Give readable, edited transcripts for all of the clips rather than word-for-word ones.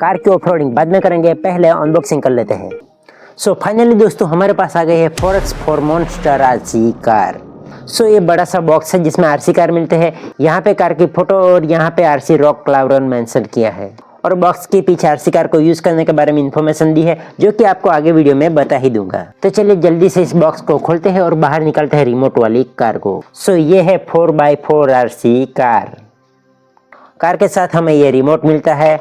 Car की off-roading बाद में करेंगे, पहले अनबॉक्सिंग कर लेते हैं। सो फाइनली दोस्तों हमारे पास आ गई है 4x4 मॉन्स्टर आरसी कार। सो ये बड़ा सा बॉक्स है जिसमें आरसी कार मिलते हैं। यहाँ पे कार की फोटो और यहाँ पे आरसी रॉक क्लावरन मेंशन किया है और बॉक्स के पीछे आरसी कार को यूज करने के बारे में इन्फॉर्मेशन दी है जो कि आपको आगे वीडियो में बता ही दूंगा। तो चलिए जल्दी से इस बॉक्स को खोलते हैं और बाहर निकालते हैं रिमोट वाली कार को। सो ये है 4x4 आरसी कार। कार के साथ हमें ये रिमोट मिलता है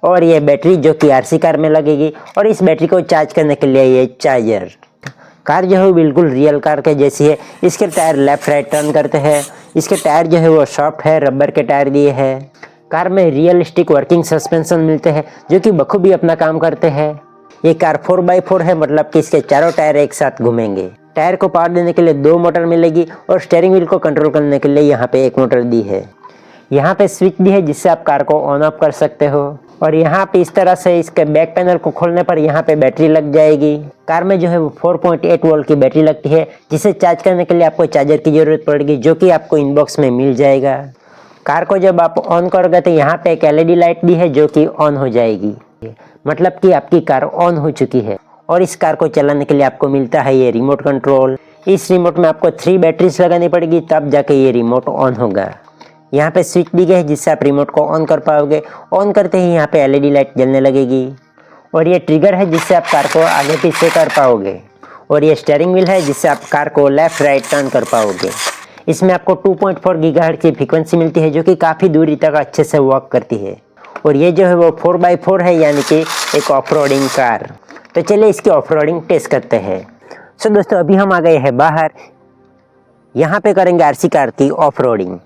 और ये बैटरी जो कि आरसी कार में लगेगी और इस बैटरी को चार्ज करने के लिए ये चार्जर। कार जो है बिल्कुल रियल कार के जैसी है। इसके टायर लेफ्ट राइट टर्न करते हैं। इसके टायर जो है वो सॉफ्ट है, रबर के टायर दिए हैं। कार में रियलिस्टिक वर्किंग सस्पेंशन मिलते हैं जो कि बखूबी अपना काम करते हैं। ये कार 4x4 है, मतलब कि इसके चारों टायर एक साथ घूमेंगे। टायर को पावर देने के लिए 2 मोटर मिलेगी और स्टीयरिंग व्हील को कंट्रोल करने के लिए यहाँ पे 1 मोटर दी है। यहाँ पे स्विच भी है जिससे आप कार को ऑन ऑफ कर सकते हो और यहाँ पे इस तरह से इसके बैक पैनल को खोलने पर यहाँ पे बैटरी लग जाएगी। कार में जो है वो 4.8 वोल्ट की बैटरी लगती है जिसे चार्ज करने के लिए आपको चार्जर की जरूरत पड़ेगी जो कि आपको इनबॉक्स में मिल जाएगा। कार को जब आप ऑन करोगे तो यहाँ पे एक एलईडी लाइट भी है जो कि ऑन हो जाएगी, मतलब कि आपकी कार ऑन हो चुकी है। और इस कार को चलाने के लिए आपको मिलता है ये रिमोट कंट्रोल। इस रिमोट में आपको 3 बैटरीज लगानी पड़ेगी तब जाके ये रिमोट ऑन होगा। यहाँ पे स्विच दी गई है जिससे आप रिमोट को ऑन कर पाओगे। ऑन करते ही यहाँ पे एलईडी लाइट जलने लगेगी और ये ट्रिगर है जिससे आप कार को आगे पीछे कर पाओगे और ये स्टीयरिंग व्हील है जिससे आप कार को लेफ्ट राइट टर्न कर पाओगे। इसमें आपको 2.4 गीगाहर्ट्ज की फ्रीक्वेंसी मिलती है जो कि काफ़ी दूरी तक अच्छे से वर्क करती है और ये जो है वो 4x4 है, यानी कि एक ऑफरोडिंग कार। तो चलिए इसकी ऑफरोडिंग टेस्ट करते हैं। सो दोस्तों अभी हम आ गए हैं बाहर, यहाँ पे करेंगे आरसी कार की ऑफरोडिंग।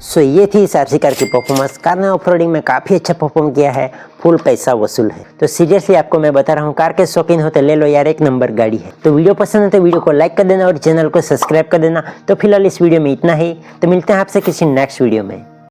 सो ये थी इस आरसी कार की परफॉर्मेंस। कार ने ऑफरोडिंग में काफ़ी अच्छा परफॉर्म किया है, फुल पैसा वसूल है। तो सीरियसली आपको मैं बता रहा हूँ, कार के शौकीन होते ले लो यार, एक नंबर गाड़ी है। तो वीडियो पसंद है तो वीडियो को लाइक कर देना और चैनल को सब्सक्राइब कर देना। तो फिलहाल इस वीडियो में इतना ही, तो मिलते हैं आपसे किसी नेक्स्ट वीडियो में।